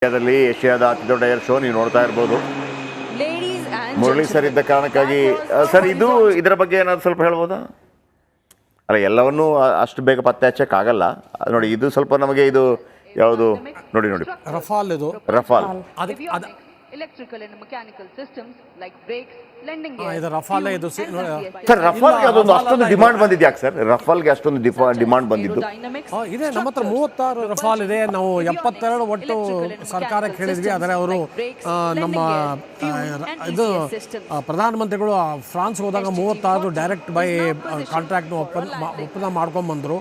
ಏಷ್ಯಾದ ಅತಿ ದೊಡ್ಡ ಏರ್ ಶೋ ನೀವು ನೋಡ್ತಾ ಇರ್ಬೋದು. ಮುರಳಿ ಸರ್ ಇದ್ದ ಕಾರಣಕ್ಕಾಗಿ ಸರ್ ಇದರ ಬಗ್ಗೆ ಏನಾದ್ರು ಸ್ವಲ್ಪ ಹೇಳ್ಬೋದಾ? ಅಲ್ಲ, ಎಲ್ಲವನ್ನೂ ಅಷ್ಟು ಬೇಗ ಪತ್ತೆ ಹಚ್ಚಕ್ಕಾಗಲ್ಲ. ನೋಡಿ, ಇದು ಸ್ವಲ್ಪ ನಮಗೆ ಇದು ಯಾವುದು ನೋಡಿ ರಫಾಲ್. ಇದು Rafale electrical and mechanical systems like brakes, landing ಇದು ರಫಾಲ್. ಇದು ಸರ್, ರಫಾಲ್ಗೆ ಅದೊಂದು ಅಷ್ಟೊಂದು ಡಿಮಾಂಡ್ ಬಂದಿದ್ದು ಯಾಕೆ ಸರ್? ರಫಾಲ್ಗೆ ಅಷ್ಟೊಂದು ಡಿಮಾಂಡ್ ಬಂದಿದ್ದು ಇದೆ. ನಮ್ಮ ಹತ್ರ 36 ರಫಾಲ್ ಇದೆ. ನಾವು 72 ಒಟ್ಟು ಸರ್ಕಾರಕ್ಕೆ ಹೇಳಿದ್ವಿ. ಆದರೆ ಅವರು ನಮ್ಮ ಇದು ಪ್ರಧಾನಮಂತ್ರಿಗಳು ಫ್ರಾನ್ಸ್ ಹೋದಾಗ 36 ಡೈರೆಕ್ಟ್ ಬೈ ಕಾಂಟ್ರಾಕ್ಟ್ ಒಪ್ಪಂದ ಮಾಡ್ಕೊಂಡ್ಬಂದ್ರು.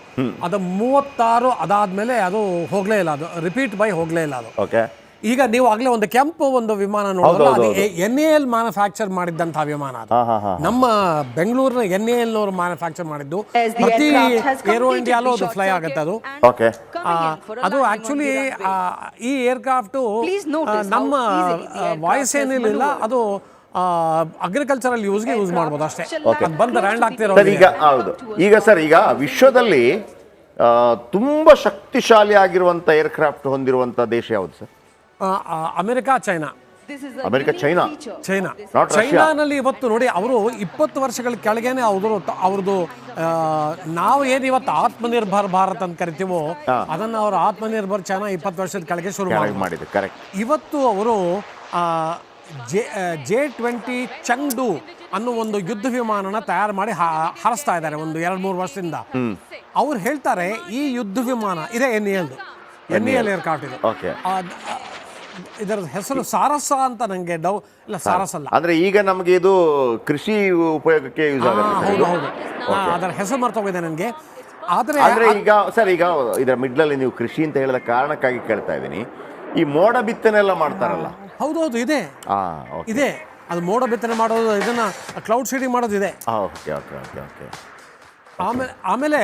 ಅದು 36 ಅದಾದ್ಮೇಲೆ ಅದು ಹೋಗ್ಲೇ ಇಲ್ಲ, ಅದು ರಿಪೀಟ್ ಬೈ ಹೋಗ್ಲೇ ಇಲ್ಲ ಅದು. ಓಕೆ. ಈಗ ನೀವು ಆಗ್ಲೇ ಒಂದು ಕೆಂಪು ಒಂದು ವಿಮಾನ ನೋಡಿದ್ರೆ ಅದು NAL ಮ್ಯಾನುಫ್ಯಾಕ್ಚರ್ ಮಾಡಿದ್ದಂತಹ ವಿಮಾನ. ಅದು ನಮ್ಮ ಬೆಂಗಳೂರಿನ NAL ನವರು ಮ್ಯಾನುಫ್ಯಾಕ್ಚರ್ ಮಾಡಿದ್ದು. ಪ್ರತಿ ಏರೋ ಇಂಡಿಯಾಲೂ ಅದು ಫ್ಲೈ ಆಗುತ್ತೆ. ಅದು ಅದು ಆಕ್ಚುಲಿ ಈ ಏರ್ಕ್ರಾಫ್ಟ್ ನಮ್ಮ ವಾಯುಸೇನೆಯಲ್ಲಿಲ್ಲ, ಅದು ಅಗ್ರಿಕಲ್ಚರಲ್ ಯೂಸ್ಗೆ ಯೂಸ್ ಮಾಡ್ಬೋದು ಅಷ್ಟೇ. ಬಂದು ಲ್ಯಾಂಡ್ ಆಗ್ತಿರೋ ಈಗ ಸರ್, ಈಗ ವಿಶ್ವದಲ್ಲಿ ತುಂಬಾ ಶಕ್ತಿಶಾಲಿ ಆಗಿರುವಂತ ಏರ್ಕ್ರಾಫ್ಟ್ ಹೊಂದಿರುವಂತ ದೇಶ ಯಾವುದು ಸರ್? America, China. ಚೈನಾನಲ್ಲಿ ಇವತ್ತು ನೋಡಿ, ಅವರು 20 ವರ್ಷಗಳ ಕೆಳಗೇನೆ ಅವ್ರದ್ದು ನಾವು ಏನು ಇವತ್ತು ಆತ್ಮನಿರ್ಭರ್ ಭಾರತ್ ಅಂತ ಕರಿತೀವೋ ಅದನ್ನ ಅವರು ಆತ್ಮನಿರ್ಭರ್ ಚೈನಾ 20 ವರ್ಷದ ಕೆಳಗೆ ಶುರು ಮಾಡಿದ್ರು. ಇವತ್ತು ಅವರು J-20 ಚಂಗ್ಡು ಅನ್ನೋ ಒಂದು ಯುದ್ಧ ವಿಮಾನನ ತಯಾರು ಮಾಡಿ ಹಾರಿಸ್ತಾ ಇದ್ದಾರೆ ಒಂದು 2-3 ವರ್ಷದಿಂದ. ಅವ್ರು ಹೇಳ್ತಾರೆ ಈ ಯುದ್ಧ ವಿಮಾನ ಇದೆ NAL ಏರ್ಕ್ರಾಫ್ಟ್ ಇದು. ಇದರ ಹೆಸರು ಸಾರಸ ಅಂತ. ನಂಗೆ ಇಲ್ಲ, ಸಾರಸ ಅಲ್ಲ. ಅಂದ್ರೆ ಈಗ ನಮಗೆ ಇದು ಕೃಷಿ ಉಪಯೋಗಕ್ಕೆ ಯೂಸ್ ಆಗುತ್ತೆ. ಹೌದು. ಅದರ ಹೆಸರು ಮರ್ತೋಗಿದೆ ನನಗೆ. ಆದ್ರೆ ಈಗ ಸರ್, ಈಗ ಇದರ ಮಿಡ್ಲಲ್ಲಿ ನೀವು ಕೃಷಿ ಅಂತ ಹೇಳಿದ ಕಾರಣಕ್ಕಾಗಿ ಕೇಳ್ತಾ ಇದ್ದೀನಿ. ಈ ಮೋಡ ಬಿತ್ತನೆ ಎಲ್ಲ ಮಾಡ್ತಾರಲ್ಲ? ಹೌದು, ಇದೆ. ಅದು ಮೋಡ ಬಿತ್ತನೆ ಮಾಡೋದು, ಇದನ್ನ ಕ್ಲೌಡ್ ಸೀಡಿಂಗ್ ಮಾಡೋದು ಇದೆ. ಆಮೇಲೆ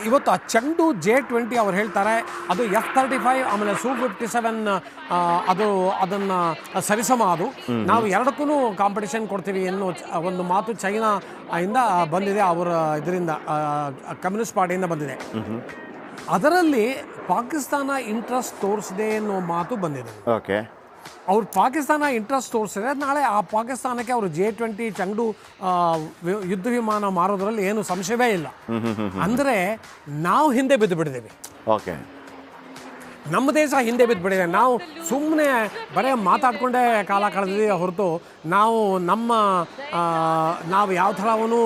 ಇವತ್ತು ಆ ಚಂಡು J-20 ಅವ್ರು ಹೇಳ್ತಾರೆ ಅದು F-35, ಆಮೇಲೆ Su-57 ಅದನ್ನು ಸರಿಸಮ. ಅದು ನಾವು ಎರಡಕ್ಕೂ ಕಾಂಪಿಟೇಷನ್ ಕೊಡ್ತೀವಿ ಎನ್ನೋ ಒಂದು ಮಾತು ಚೈನಾ ಇಂದ ಬಂದಿದೆ. ಅವರ ಇದರಿಂದ ಕಮ್ಯುನಿಸ್ಟ್ ಪಾರ್ಟಿಯಿಂದ ಬಂದಿದೆ. ಅದರಲ್ಲಿ ಪಾಕಿಸ್ತಾನ ಇಂಟ್ರೆಸ್ಟ್ ತೋರಿಸಿದೆ ಅನ್ನೋ ಮಾತು ಬಂದಿದೆ. ಅವ್ರು ಪಾಕಿಸ್ತಾನ ಇಂಟ್ರೆಸ್ಟ್ ತೋರಿಸಿದ್ರೆ ನಾಳೆ ಆ ಪಾಕಿಸ್ತಾನಕ್ಕೆ ಅವರು J-20 ಚಂಡು ಯುದ್ಧ ವಿಮಾನ ಮಾರೋದ್ರಲ್ಲಿ ಏನು ಸಂಶಯವೇ ಇಲ್ಲ. ಅಂದರೆ ನಾವು ಹಿಂದೆ ಬಿದ್ದು ಬಿಟ್ಟಿದ್ದೀವಿ. ನಮ್ಮ ದೇಶ ಹಿಂದೆ ಬಿದ್ದು ಬಿಟ್ಟಿದೆ. ನಾವು ಸುಮ್ಮನೆ ಬರೀ ಮಾತಾಡ್ಕೊಂಡೇ ಕಾಲ ಕಳೆದಿದ್ದೀವಿ ಹೊರತು ನಾವು ಯಾವ ಥರವೂ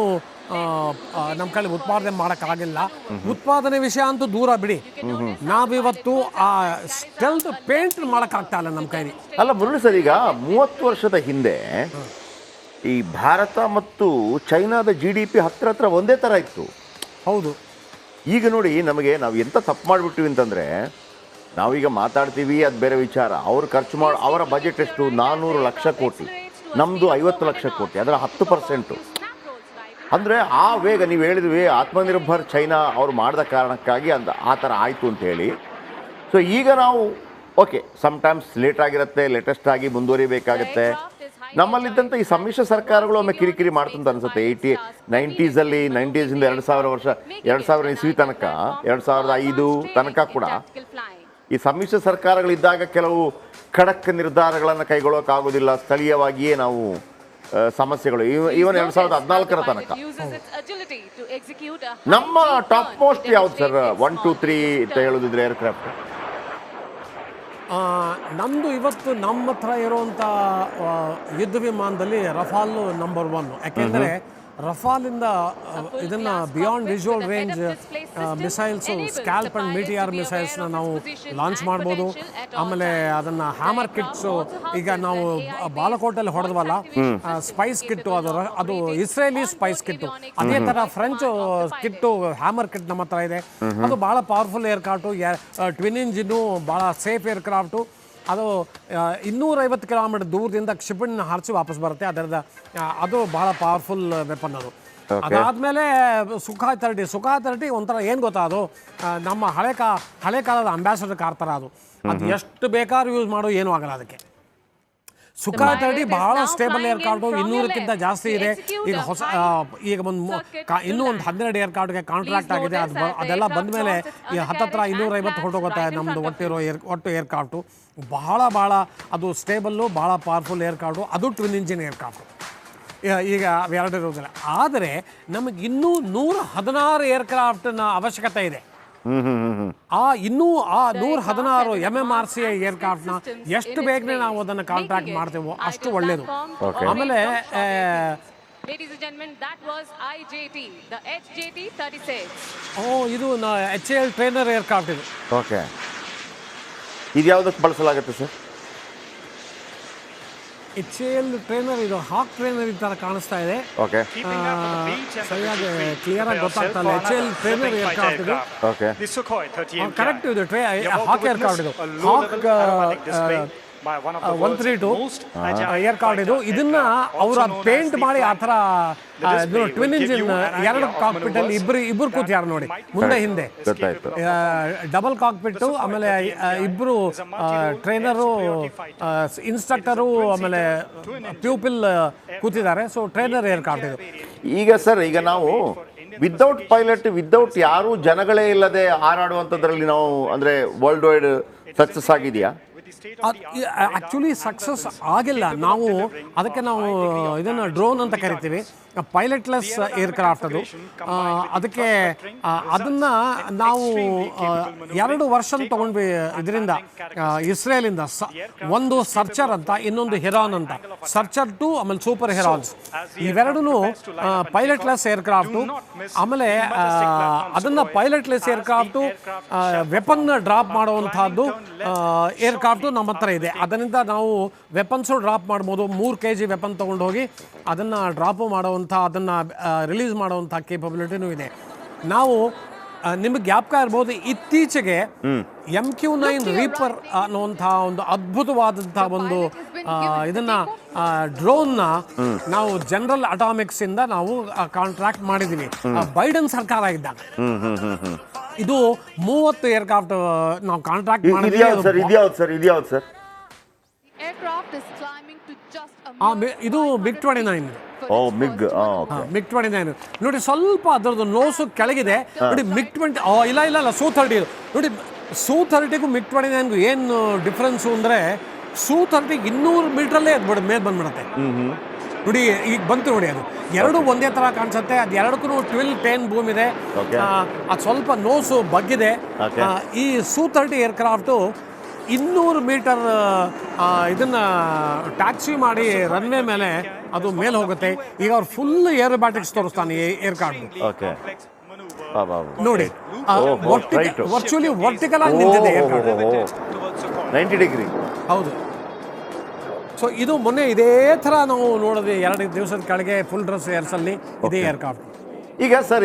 ನಮ್ಮ ಕಡೆ ಉತ್ಪಾದನೆ ಮಾಡೋಕ್ಕಾಗಿಲ್ಲ. ಉತ್ಪಾದನೆ ವಿಷಯ ಅಂತೂ ದೂರ ಬಿಡಿ, ನಾವಿವತ್ತು ಆ ಸ್ಟೆಲ್ತ್ ಪೇಂಟ್ ಮಾಡೋಕ್ಕಾಗ್ತಾ ಇಲ್ಲ ನಮ್ಮ ಕೈಲಿ. ಅಲ್ಲ ಮುರಳಿ ಸರ್, ಈಗ 30 ವರ್ಷದ ಹಿಂದೆ ಈ ಭಾರತ ಮತ್ತು ಚೈನಾದ GDP ಹತ್ರ ಒಂದೇ ಥರ ಇತ್ತು. ಹೌದು. ಈಗ ನೋಡಿ, ನಾವು ಎಂತ ತಪ್ಪು ಮಾಡಿಬಿಟ್ಟಿವಿ ಅಂತಂದರೆ, ನಾವೀಗ ಮಾತಾಡ್ತೀವಿ, ಅದು ಬೇರೆ ವಿಚಾರ. ಅವ್ರು ಖರ್ಚು ಮಾಡಿ ಅವರ ಬಜೆಟ್ ಎಷ್ಟು? 400 ಲಕ್ಷ ಕೋಟಿ. ನಮ್ಮದು 50 ಲಕ್ಷ ಕೋಟಿ, ಅದರ 10%. ಅಂದರೆ ಆ ವೇಗ ನೀವು ಹೇಳಿದ್ವಿ, ಆತ್ಮನಿರ್ಭರ್ ಚೈನಾ ಅವರು ಮಾಡಿದ ಕಾರಣಕ್ಕಾಗಿ ಆ ಥರ ಆಯಿತು ಅಂತ ಹೇಳಿ. ಸೊ ಈಗ ನಾವು ಸಮ್ಟೈಮ್ಸ್ ಲೇಟ್ ಆಗಿರುತ್ತೆ, ಲೇಟೆಸ್ಟ್ ಆಗಿ ಮುಂದುವರಿಬೇಕಾಗತ್ತೆ. ನಮ್ಮಲ್ಲಿದ್ದಂಥ ಈ ಸಮ್ಮಿಶ್ರ ಸರ್ಕಾರಗಳು ಒಮ್ಮೆ ಕಿರಿಕಿರಿ ಮಾಡ್ತಂತ ಅನಿಸುತ್ತೆ. 90s 2000 ಇಸ್ವಿ ತನಕ, 2005 ತನಕ ಕೂಡ ಈ ಸಮ್ಮಿಶ್ರ ಸರ್ಕಾರಗಳಿದ್ದಾಗ ಕೆಲವು ಖಡಕ್ ನಿರ್ಧಾರಗಳನ್ನು ಕೈಗೊಳ್ಳೋಕ್ಕಾಗೋದಿಲ್ಲ. ಸ್ಥಳೀಯವಾಗಿಯೇ ನಾವು ಸಮಸ್ಯೆಗಳು ಈವನ್ 2014 ತನಕ. ನಮ್ಮ ಟಾಪ್ ಮೋಸ್ಟ್ ಯಾವ್ದು ಸರ್? 1, 2, 3 ಅಂತ ಹೇಳೋದಿದ್ರೆ ಏರ್ಕ್ರಾಫ್ಟ್ ನಮ್ಮದು ಇವತ್ತು ನಮ್ಮ ಹತ್ರ ಇರುವಂಥ ಯುದ್ಧ ವಿಮಾನದಲ್ಲಿ ರಫಾಲ್ ನಂಬರ್ 1. ಯಾಕೆಂದರೆ ರಫಾಲಿಂದ ಇದನ್ನು beyond visual range missiles, SCALP and Meteor ಮಿಸೈಲ್ಸ್ನ ನಾವು ಲಾಂಚ್ ಮಾಡ್ಬೋದು. ಆಮೇಲೆ ಅದನ್ನು ಹ್ಯಾಮರ್ ಕಿಟ್ಸು, ಈಗ ನಾವು ಬಾಲಕೋಟಲ್ಲಿ ಹೊಡೆದ್ವಲ್ಲ ಸ್ಪೈಸ್ ಕಿಟ್ಟು, ಅದು ಇಸ್ರೇಲಿ ಸ್ಪೈಸ್ ಕಿಟ್ಟು. ಅದೇ ಥರ ಫ್ರೆಂಚ್ ಕಿಟ್ಟು, ಹ್ಯಾಮರ್ ಕಿಟ್ ನಮ್ಮ ಹತ್ರ ಇದೆ. ಅದು ಭಾಳ ಪವರ್ಫುಲ್ ಏರ್ಕ್ರಾಫ್ಟು, ಟ್ವಿನ್ ಇಂಜಿನ್ನು, ಭಾಳ ಸೇಫ್ ಏರ್ಕ್ರಾಫ್ಟು. ಅದು 250 ಕಿಲೋಮೀಟರ್ ದೂರದಿಂದ ಕ್ಷಿಪಣಿನ ಹಾರಿಸಿ ವಾಪಸ್ ಬರುತ್ತೆ. ಅದು ಬಹಳ ಪವರ್ಫುಲ್ ವೆಪನ್ ಅದು. ಅದಾದಮೇಲೆ ಸುಖಾಯ್ 30 ಒಂಥರ ಏನು ಗೊತ್ತಾ, ಅದು ನಮ್ಮ ಹಳೆ ಕಾಲದ ಅಂಬ್ಯಾಸಡರ್ ಕಾರ್ ಥರ. ಅದು ಎಷ್ಟು ಬೇಕಾದ್ರೂ ಯೂಸ್ ಮಾಡೋ ಏನೂ ಆಗಲ್ಲ ಅದಕ್ಕೆ. ಸುಖಾಯ್ 30 ಬಹಳ ಸ್ಟೇಬಲ್ ಏರ್ಕ್ರಾಫ್ಟು, 200ಕ್ಕಿಂತ ಜಾಸ್ತಿ ಇದೆ. ಈಗ ಹೊಸ ಈಗ ಇನ್ನೂ ಒಂದು 12 ಏರ್ಕ್ರಾಫ್ಟ್ಗೆ ಕಾಂಟ್ರಾಕ್ಟ್ ಆಗಿದೆ. ಅದೆಲ್ಲ ಬಂದ ಮೇಲೆ ಈ ಹತ್ತತ್ರ 250 ಹೊರಟೋಗುತ್ತೆ ನಮ್ಮದು ಒಟ್ಟು ಏರ್ಕ್ರಾಫ್ಟು. ಭಾಳ ಅದು ಸ್ಟೇಬಲ್ಲು, ಭಾಳ ಪವರ್ಫುಲ್ ಏರ್ಕ್ರಾಫ್ಟು, ಅದು ಟ್ವಿನ್ ಇಂಜಿನ್ ಏರ್ಕ್ರಾಫ್ಟು. ಈಗ ಅವೆರಡು ಇರೋದಿಲ್ಲ. ಆದರೆ ನಮಗೆ ಇನ್ನೂ 116 ಏರ್ಕ್ರಾಫ್ಟ್ನ ಅವಶ್ಯಕತೆ ಇದೆ. ಇನ್ನೂ 116 MMRC ಏರ್ಕ್ರಾಫ್ಟ್ನ ಎಷ್ಟು ಬೇಗನೆ ನಾವು ಅದನ್ನು ಕಾಂಟ್ರಾಕ್ಟ್ ಮಾಡ್ತೇವೋ ಅಷ್ಟು ಒಳ್ಳೆಯದು. ಆಮೇಲೆ Ladies and gentlemen, that was IJT, the HJT-36. ಇದು HAL ಟ್ರೈನರ್ ಏರ್ಕ್ರಾಫ್ಟ್ ಇದು. ಓಕೆ, ಇದು ಯಾವುದಕ್ಕೆ ಬಳಸಲಾಗುತ್ತೆ ಸರ್? HAL ಟ್ರೈನರ್, ಇದು ಹಾಕ್ ಟ್ರೈನರ್ ಈ ಥರ ಕಾಣಿಸ್ತಾ ಇದೆ. ಓಕೆ, ಸರಿಯಾಗಿ ಕ್ಲಿಯರ್ ಆಗಿ ಗೊತ್ತಾಗ್ತಲ್ಲ. HAL ಟ್ರೈನರ್ ಏರ್ಕ್ರಾಫ್ಟ್ ಇದು. ಓಕೆ, ಕರೆಕ್ಟ್ ಇದು ಹಾಕ್ ಏರ್ಕ್ರಾಫ್ಟ್ ಇದು. ಹಾಕ್ 132 ಏರ್ಕ್ರಾಫ್ಟ್ ಇದು. ಇದನ್ನ ಅವರ ಪೇಂಟ್ ಮಾಡಿ ಆ ಥರ ಟ್ವಿನ್ ಇಂಜಿನ್, ಎರಡು ಕಾಕ್ಪಿಟ್ ಅಲ್ಲಿ ಇಬ್ರು ಕೂತಿಯಾರ ನೋಡಿ, ಮುಂದೆ ಹಿಂದೆ ಡಬಲ್ ಕಾಕ್ಪಿಟ್ಟು. ಆಮೇಲೆ ಇಬ್ರು ಟ್ರೈನರು, ಇನ್ಸ್ಟ್ರಕ್ಟರು, ಆಮೇಲೆ ಪ್ಯೂಪಿಲ್ ಕೂತಿದ್ದಾರೆ. ಸೊ ಟ್ರೈನರ್ ಏರ್ಕ್ರಾಫ್ಟ್ ಇದು. ಈಗ ಸರ್, ಈಗ ನಾವು ವಿದೌಟ್ ಪೈಲಟ್, ವಿದೌಟ್ ಯಾರು ಜನಗಳೇ ಇಲ್ಲದೆ ಹಾರಾಡುವಂಥದ್ರಲ್ಲಿ ನಾವು ಅಂದರೆ ವರ್ಲ್ಡ್ ವೈಡ್ ಸಕ್ಸಸ್ ಆಗಿದೆಯಾ? ಆ್ಯಕ್ಚುಲಿ ಸಕ್ಸಸ್ ಆಗಿಲ್ಲ. ಅದಕ್ಕೆ ನಾವು ಇದನ್ನು ಡ್ರೋನ್ ಅಂತ ಕರಿತೀವಿ, ಪೈಲಟ್ಲೆಸ್ ಏರ್ಕ್ರಾಫ್ಟ್ ಅದು. ಅದಕ್ಕೆ ಅದನ್ನು ನಾವು 2 ವರ್ಷ ತೊಗೊಂಡ್ವಿ ಇದರಿಂದ, ಇಸ್ರೇಲಿಂದ. ಒಂದು ಸರ್ಚರ್ ಅಂತ, ಇನ್ನೊಂದು ಹೆರಾನ್ ಅಂತ. ಸರ್ಚರ್ 2, ಆಮೇಲೆ ಸೂಪರ್ ಹೆರಾನ್ಸ್, ಇವೆರಡೂ ಪೈಲಟ್ಲೆಸ್ ಏರ್ಕ್ರಾಫ್ಟು. ಆಮೇಲೆ ಅದನ್ನು ಪೈಲಟ್ಲೆಸ್ ಏರ್ಕ್ರಾಫ್ಟು, ವೆಪನ್ನ ಡ್ರಾಪ್ ಮಾಡುವಂಥದ್ದು ಏರ್ಕ್ರಾಫ್ಟು ನಮ್ಮ ಹತ್ರ ಇದೆ. ಅದರಿಂದ ನಾವು ವೆಪನ್ಸು ಡ್ರಾಪ್ ಮಾಡ್ಬೋದು. 3 kg ವೆಪನ್ ತೊಗೊಂಡು ಹೋಗಿ ಅದನ್ನು ಡ್ರಾಪು ಮಾಡುವಂಥ, ಅದನ್ನು ರಿಲೀಸ್ ಮಾಡುವಂಥ ಕೇಪಬಿಲಿಟಿನೂ ಇದೆ. ನಾವು ನಿಮಗೆ ಜ್ಞಾಪಕ ಇರ್ಬೋದು, ಇತ್ತೀಚೆಗೆ MQ-9 ರೀಪರ್ ಅನ್ನುವಂಥ ಒಂದು ಅದ್ಭುತವಾದಂಥ ಒಂದು ಇದನ್ನು ಡ್ರೋನ್ನ ನಾವು ಜನರಲ್ ಅಟಾಮಿಕ್ಸ್ ಇಂದ ನಾವು ಕಾಂಟ್ರಾಕ್ಟ್ ಮಾಡಿದ್ದೀವಿ, ಬೈಡನ್ ಸರ್ಕಾರ ಇದ್ದಾಗ. ಇದು 30 ಏರ್ಕ್ರಾಫ್ಟ್ ನಾವು ಕಾಂಟ್ರಾಕ್ಟ್ ಮಾಡಿದ್ದೀವಿ. ಇದು MiG-29. MiG-29 ನೋಡಿ, ಸ್ವಲ್ಪ ಅದರದ್ದು ನೋಸು ಕೆಳಗಿದೆ ನೋಡಿ. MiG-20 ಇಲ್ಲ Su-30 ನೋಡಿ. Su-30ಗೂ MiG-29ಗೂ ಏನು ಡಿಫ್ರೆನ್ಸು ಅಂದರೆ, Su-30 200 ಮೀಟ್ರಲ್ಲೇ ಮೇಲೆ ಬಂದ್ಬಿಡುತ್ತೆ ನೋಡಿ. ಈಗ ಬಂತು ನೋಡಿ, ಅದು ಎರಡು ಒಂದೇ ಥರ ಕಾಣಿಸುತ್ತೆ. ಅದು ಎರಡಕ್ಕೂ ಟ್ವಿಲ್ ಟೇನ್ ಬೂಮ್ ಇದೆ. ಅದು ಸ್ವಲ್ಪ ನೋಸು ಬಗ್ಗಿದೆ. ಈ Su-30 ಏರ್ಕ್ರಾಫ್ಟು 200 ಮೀಟರ್ ಇದನ್ನು ಟ್ಯಾಕ್ಸಿ ಮಾಡಿ ರನ್ವೇ ಮೇಲೆ ಅದು ಮೇಲೆ ಹೋಗುತ್ತೆ. ಈಗ ಅವ್ರು ಫುಲ್ ಏರೋಬ್ಯಾಟಿಕ್ಸ್ ತೋರಿಸ್ತಾನೆ ಏರ್ಕ್ರಾಫ್ಟ್ ನೋಡಿ. ವರ್ಚುಲಿ ವರ್ಟಿಕಲ್ ಆಗಿ ನಿಂತಿದೆ ಏರ್ಕ್ರಾಫ್ಟ್, 90 ಡಿಗ್ರಿ. ಹೌದು. ಸೊ ಇದು ಮೊನ್ನೆ ಇದೇ ಥರ ನಾವು ನೋಡಿದ್ವಿ 2 ದಿವಸದ ಕೆಳಗೆ ಫುಲ್ ಡ್ರೆಸ್ ಏರ್ಸಲ್ಲಿ ಇದೇ ಏರ್ಕ್ರಾಫ್ಟ್. ಈಗ ಸರ್,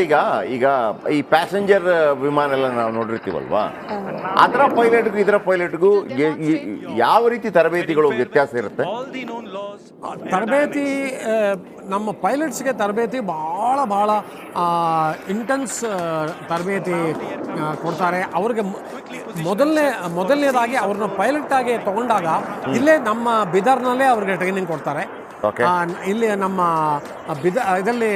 ಈಗ ಈ ಪ್ಯಾಸೆಂಜರ್ ವಿಮಾನ ಎಲ್ಲ ನಾವು ನೋಡಿರ್ತೀವಲ್ವಾ, ಅದರ ಪೈಲಟ್ಗೂ ಇದರ ಪೈಲಟ್ಗೂ ಯಾವ ರೀತಿ ತರಬೇತಿಗಳು ವ್ಯತ್ಯಾಸ ಇರುತ್ತೆ? ತರಬೇತಿ ನಮ್ಮ ಪೈಲಟ್ಸ್ಗೆ ತರಬೇತಿ ಭಾಳ ಇಂಟೆನ್ಸ್ ತರಬೇತಿ ಕೊಡ್ತಾರೆ. ಅವ್ರಿಗೆ ಮೊದಲನೇದಾಗಿ ಅವ್ರನ್ನ ಪೈಲಟ್ ಆಗಿ ತಗೊಂಡಾಗ ಇಲ್ಲೇ ನಮ್ಮ ಬಿದರ್ನಲ್ಲೇ ಅವ್ರಿಗೆ ಟ್ರೈನಿಂಗ್ ಕೊಡ್ತಾರೆ. ಇಲ್ಲಿ ನಮ್ಮ ಇದರಲ್ಲಿ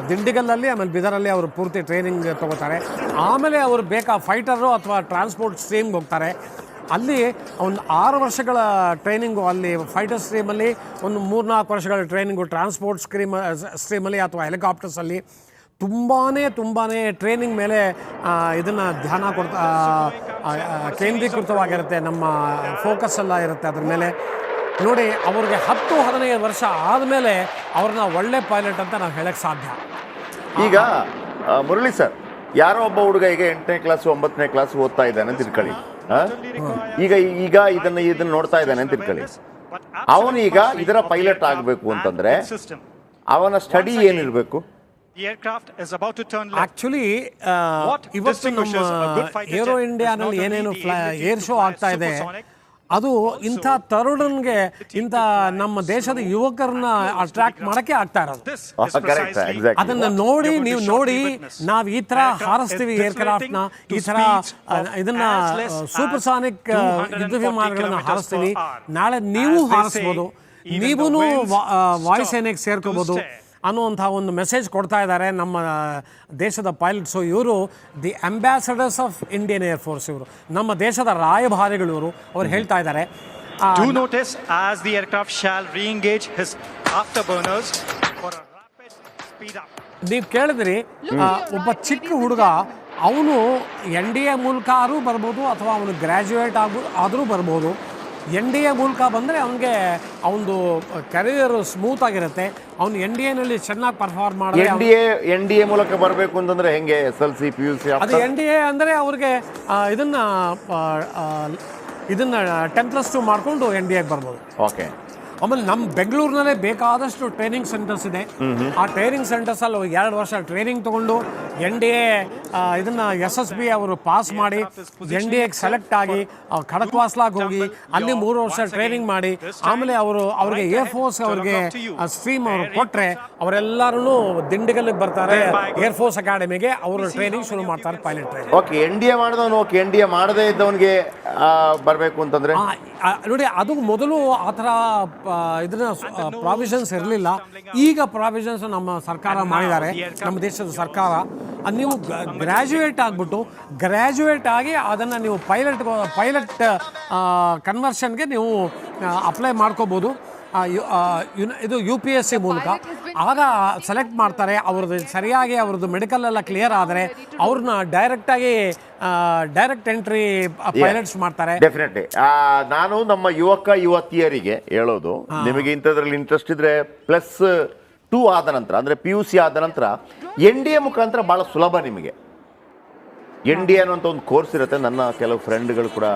ದಿಂಡಿಗಲ್ಲಲ್ಲಿ, ಆಮೇಲೆ ಬಿದರಲ್ಲಿ ಅವರು ಪೂರ್ತಿ ಟ್ರೈನಿಂಗ್ ತಗೋತಾರೆ. ಆಮೇಲೆ ಅವರು ಬೇಕಾ ಫೈಟರು ಅಥವಾ ಟ್ರಾನ್ಸ್ಪೋರ್ಟ್ ಸ್ಟ್ರೀಮ್ಗೆ ಹೋಗ್ತಾರೆ. ಅಲ್ಲಿ ಒಂದು 6 ವರ್ಷಗಳ ಟ್ರೈನಿಂಗು ಅಲ್ಲಿ ಫೈಟರ್ ಸ್ಟ್ರೀಮಲ್ಲಿ, ಒಂದು 3-4 ವರ್ಷಗಳ ಟ್ರೈನಿಂಗು ಟ್ರಾನ್ಸ್ಪೋರ್ಟ್ ಸ್ಟ್ರೀಮಲ್ಲಿ ಅಥವಾ ಹೆಲಿಕಾಪ್ಟರ್ಸಲ್ಲಿ. ತುಂಬಾ ಟ್ರೈನಿಂಗ್ ಮೇಲೆ ಇದನ್ನು ಧ್ಯಾನ ಕೇಂದ್ರೀಕೃತವಾಗಿರುತ್ತೆ. ನಮ್ಮ ಫೋಕಸ್ ಎಲ್ಲ ಇರುತ್ತೆ ಅದ್ರ ಮೇಲೆ ನೋಡಿ. ಅವ್ರಿಗೆ 10-15 ವರ್ಷ ಆದಮೇಲೆ ಅವ್ರನ್ನ ಒಳ್ಳೆ ಪೈಲಟ್ ಅಂತ ನಾವು ಹೇಳಕ್ಕೆ ಸಾಧ್ಯ. ಈಗ ಮುರಳಿ ಸರ್, ಯಾರೋ ಒಬ್ಬ ಹುಡುಗ ಈಗ 8ನೇ ಕ್ಲಾಸು 9ನೇ ಕ್ಲಾಸ್ ಓದ್ತಾ ಇದ್ದಾನೆ ಅಂತ ತಿಳ್ಕೊಳ್ಳಿ. ಈಗ ಇದನ್ನ ನೋಡ್ತಾ ಇದ್ದಾನೆ ಅಂತ ತಿಳ್ಕೊಳ್ಳಿ. ಅವನೀಗ ಇದರ ಪೈಲಟ್ ಆಗಬೇಕು ಅಂತಂದ್ರೆ ಅವನ ಸ್ಟಡಿ ಏನಿರಬೇಕು? ಆಕ್ಚುಲಿ ಇವತ್ತು ನಮ್ಮ ಏರೋ ಇಂಡಿಯಾನಲ್ಲಿ ಏನೇನು ಏರ್ ಶೋ ಆಗ್ತಾ ಇದೆ, ಅದು ಇಂಥ ತರುಣನ್ಗೆ ಇಂಥ ನಮ್ಮ ದೇಶದ ಯುವಕರನ್ನ ಅಟ್ರಾಕ್ಟ್ ಮಾಡಕ್ಕೆ ಆಗ್ತಾ ಇರೋದು. Correct, exact. ಅದನ್ನ ನೋಡಿ ನೀವು ನೋಡಿ, ನಾವು ಈ ತರ ಹಾರಿಸ್ತೀವಿ ಏರ್ಕ್ರಾಫ್ಟ್ ನ, ಈ ತರ ಇದನ್ನ ಸೂಪರ್ಸಾನಿಕ್ ಯುದ್ಧ ವಿಮಾನಗಳನ್ನ ಹಾರಿಸ್ತೀವಿ, ನಾಳೆ ನೀವು ಹಾರಿಸ್ಬೋದು, ನೀವೂ ವಾಯುಸೇನೆಗೆ ಸೇರ್ಕೋಬಹುದು ಅನ್ನುವಂಥ ಒಂದು ಮೆಸೇಜ್ ಕೊಡ್ತಾ ಇದ್ದಾರೆ ನಮ್ಮ ದೇಶದ ಪೈಲಟ್ಸು. ಇವರು the ambassadors of Indian air force, ಇವರು ನಮ್ಮ ದೇಶದ ರಾಯಭಾರಿಗಳು. ಇವರು ಅವ್ರು ಹೇಳ್ತಾ ಇದ್ದಾರೆ, Do notice as the aircraft shall re-engage his afterburners for a rapid speed up. ನೀವು ಕೇಳಿದ್ರಿ, ಒಬ್ಬ ಚಿಕ್ಕ ಹುಡುಗ, ಅವನು NDA ಮೂಲಕ ಆದರೂ ಬರ್ಬೋದು ಅಥವಾ ಅವನು ಗ್ರ್ಯಾಜುಯೇಟ್ ಆದರೂ ಬರ್ಬೋದು. NDA ಮೂಲಕ ಬಂದರೆ ಅವನಿಗೆ ಅವನದು ಕರಿಯರ್ ಸ್ಮೂತ್ ಆಗಿರುತ್ತೆ. ಅವನು NDAನಲ್ಲಿ ಚೆನ್ನಾಗಿ ಪರ್ಫಾರ್ಮ್ ಮಾಡಿದ್ರೆ, NDA ಮೂಲಕ ಬರಬೇಕು ಅಂತಂದ್ರೆ ಹೆಂಗೆ? SLC PUC ಅದು NDA ಅಂದರೆ ಅವ್ರಿಗೆ ಇದನ್ನ 10+2 ಮಾಡಿಕೊಂಡು NDAಗೆ ಬರ್ಬೋದು. ಓಕೆ. ಆಮೇಲೆ ನಮ್ಮ ಬೆಂಗಳೂರಿನಲ್ಲೇ ಬೇಕಾದಷ್ಟು ಟ್ರೈನಿಂಗ್ ಸೆಂಟರ್ಸ್ ಇದೆ. ಆ ಟ್ರೈನಿಂಗ್ ಸೆಂಟರ್ಸಲ್ಲಿ 2 ವರ್ಷ ಟ್ರೈನಿಂಗ್ ತೊಗೊಂಡು NDA ಇದನ್ನು SSB ಅವರು ಪಾಸ್ ಮಾಡಿ NDAಗೆ ಸೆಲೆಕ್ಟ್ ಆಗಿ ಖಡಕ್ವಾಸ್ಲಾಗೆ ಹೋಗಿ ಅಲ್ಲಿ 3 ವರ್ಷ ಟ್ರೈನಿಂಗ್ ಮಾಡಿ ಆಮೇಲೆ ಅವ್ರಿಗೆ ಏರ್ಫೋರ್ಸ್ ಅವ್ರಿಗೆ ಸ್ಟ್ರೀಮ್ ಅವರು ಕೊಟ್ಟರೆ ಅವರೆಲ್ಲರೂ ದಿಂಡಿಗಲ್ಲಿಗೆ ಬರ್ತಾರೆ ಏರ್ಫೋರ್ಸ್ ಅಕಾಡೆಮಿಗೆ. ಅವರು ಟ್ರೈನಿಂಗ್ ಶುರು ಮಾಡ್ತಾರೆ, ಪೈಲಟ್ ಟ್ರೈನಿಂಗ್. ಓಕೆ, NDA ಮಾಡಿದವನು ಓಕೆ, NDA ಮಾಡದೇ ಇದ್ದವನಿಗೆ ಬರಬೇಕು ಅಂತಂದ್ರೆ ನೋಡಿ, ಅದು ಮೊದಲು ಆ ಥರ ಇದನ್ನ ಪ್ರಾವಿಷನ್ಸ್ ಇರಲಿಲ್ಲ. ಈಗ ಪ್ರಾವಿಷನ್ಸ್ ನಮ್ಮ ಸರ್ಕಾರ ಮಾಡಿದ್ದಾರೆ, ನಮ್ಮ ದೇಶದ ಸರ್ಕಾರ. ನೀವು ಗ್ರ್ಯಾಜುಯೇಟ್ ಆಗಿ ಅದನ್ನು ನೀವು ಪೈಲಟ್ ಕನ್ವರ್ಷನ್ಗೆ ನೀವು ಅಪ್ಲೈ ಮಾಡ್ಕೋಬೋದು. ಇದು UPSC ಮೂಲಕ. ಆಗ ಸೆಲೆಕ್ಟ್ ಮಾಡ್ತಾರೆ. ಸರಿಯಾಗಿ ಅವ್ರದ್ದು ಮೆಡಿಕಲ್ ಎಲ್ಲ ಕ್ಲಿಯರ್ ಆದರೆ ಅವ್ರನ್ನ ಡೈರೆಕ್ಟ್ ಎಂಟ್ರಿ ಪೈಲಟ್ಸ್ ಮಾಡ್ತಾರೆ. ಡೆಫಿನೆಟ್ಲಿ. ನಾನು ನಮ್ಮ ಯುವತಿಯರಿಗೆ ಹೇಳೋದು, ನಿಮಗೆ ಇಂಥದ್ರಲ್ಲಿ ಇಂಟ್ರೆಸ್ಟ್ ಇದ್ರೆ +2 ಆದ ನಂತರ ಅಂದರೆ PUC ಆದ ನಂತರ NDA ಮುಖಾಂತರ ಭಾಳ ಸುಲಭ ನಿಮಗೆ. NDA ಅನ್ನುವಂಥ ಒಂದು ಕೋರ್ಸ್ ಇರುತ್ತೆ. ನನ್ನ ಕೆಲವು ಫ್ರೆಂಡ್ಗಳು ಕೂಡ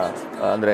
ಅಂದರೆ